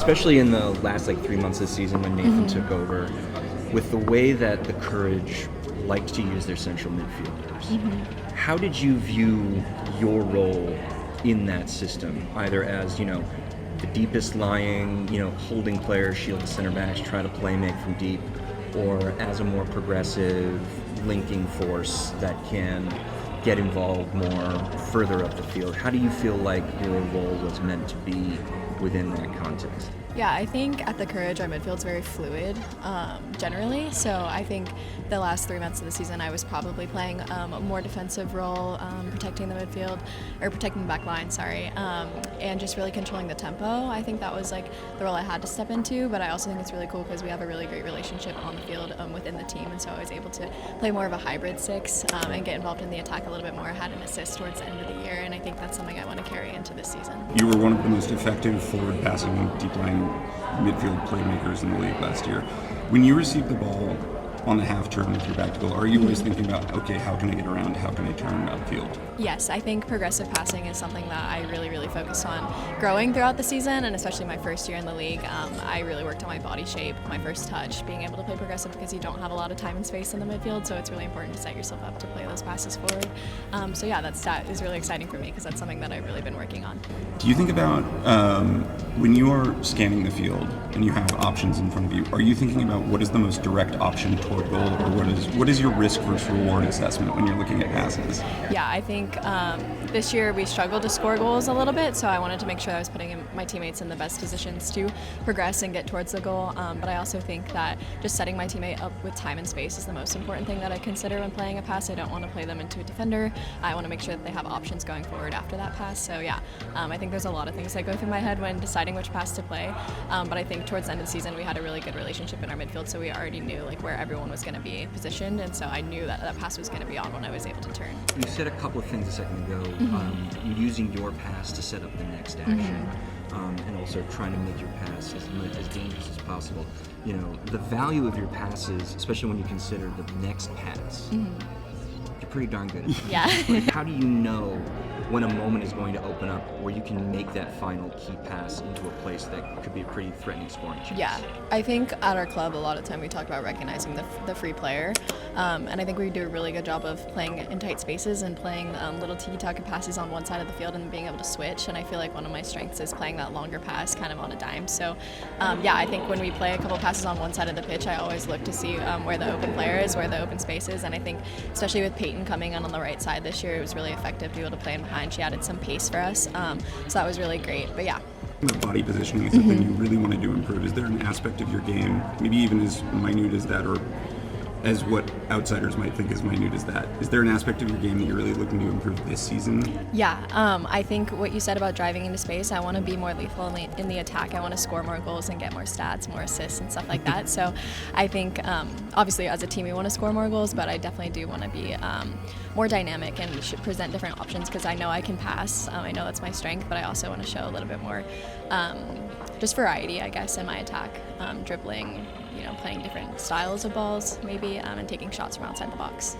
especially in the last 3 months of the season when Nathan took over, with the way that the Courage liked to use their central midfielders. How did you view your role in that system, either as, the deepest lying, holding players, shield the center backs, try to play make from deep, or as a more progressive linking force that can get involved more further up the field? How do you feel like your role was meant to be within that context? Yeah, I think at the Courage, our midfield's very fluid, generally. So I think the last 3 months of the season, I was probably playing a more defensive role, protecting the midfield, or protecting the back line, and just really controlling the tempo. I think that was the role I had to step into, but I also think it's really cool because we have a really great relationship on the field within the team, and so I was able to play more of a hybrid six and get involved in the attack a little bit more. I had an assist towards the end of the year, and I think that's something I want to carry into this season. You were one of the most effective forward passing, deep line midfield playmakers in the league last year. When you receive the ball on the half turn with your back to goal, are you always thinking about, okay, how can I get around, how can I turn upfield? Yes, I think progressive passing is something that I really, really focused on growing throughout the season, and especially my first year in the league. I really worked on my body shape, my first touch, being able to play progressive because you don't have a lot of time and space in the midfield, so it's really important to set yourself up to play those passes forward. That is really exciting for me because that's something that I've really been working on. Do you think about when you are scanning the field and you have options in front of you, are you thinking about what is the most direct option toward goal, or what is your risk versus reward assessment when you're looking at passes? Yeah, I think this year we struggled to score goals a little bit, so I wanted to make sure I was putting my teammates in the best positions to progress and get towards the goal. But I also think that just setting my teammate up with time and space is the most important thing that I consider when playing a pass. I don't want to play them into a defender. I want to make sure that they have options going forward after that pass. So yeah, I think there's a lot of things that go through my head when deciding which pass to play. But I think towards the end of the season we had a really good relationship in our midfield, so we already knew where everyone was going to be positioned, and so I knew that that pass was going to be on when I was able to turn. You said a couple of things a second ago, using your pass to set up the next action, and also trying to make your pass as dangerous as possible. The value of your passes, especially when you consider the next pass, you're pretty darn good at it. Yeah. How do you know when a moment is going to open up where you can make that final key pass into a place that could be a pretty threatening scoring chance? Yeah, I think at our club a lot of the time we talk about recognizing the free player, and I think we do a really good job of playing in tight spaces and playing little tiki-taka passes on one side of the field and being able to switch, and I feel like one of my strengths is playing that longer pass kind of on a dime. So I think when we play a couple passes on one side of the pitch, I always look to see where the open player is, where the open space is, and I think especially with Peyton coming on the right side this year, it was really effective to be able to play in behind. She added some pace for us, so that was really great. But yeah. Body positioning is something you really want to improve. Is there an aspect of your game, maybe even as minute as that, or as what outsiders might think is minute as that? Is there an aspect of your game that you're really looking to improve this season? Yeah, I think what you said about driving into space, I want to be more lethal in the attack. I want to score more goals and get more stats, more assists and stuff like that. So I think obviously as a team we want to score more goals, but I definitely do want to be more dynamic and should present different options because I know I can pass. I know that's my strength, but I also want to show a little bit more just variety, I guess, in my attack, dribbling, playing different styles of balls maybe, and taking shots from outside the box.